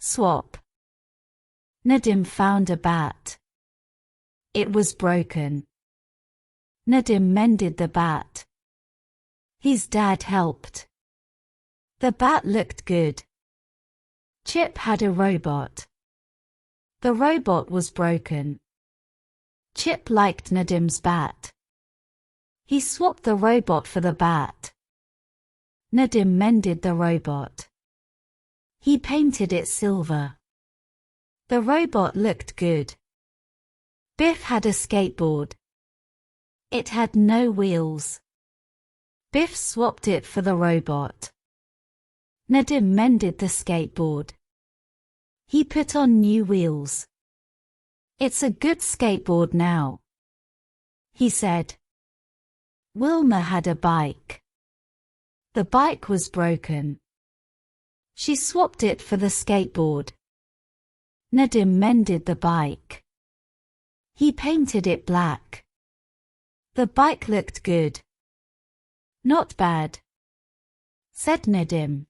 Swap. Nadim found a bat. It was broken. Nadim mended the bat. His dad helped. The bat looked good. Chip had a robot. The robot was broken. Chip liked Nadim's bat. He swapped the robot for the bat. Nadim mended the robot. He painted it silver. The robot looked good. Biff had a skateboard. It had no wheels. Biff swapped it for the robot. Nadim mended the skateboard. He put on new wheels. It's a good skateboard now, he said. Wilma had a bike. The bike was broken. She swapped it for the skateboard. Nadim mended the bike. He painted it black. The bike looked good. Not bad, said Nadim.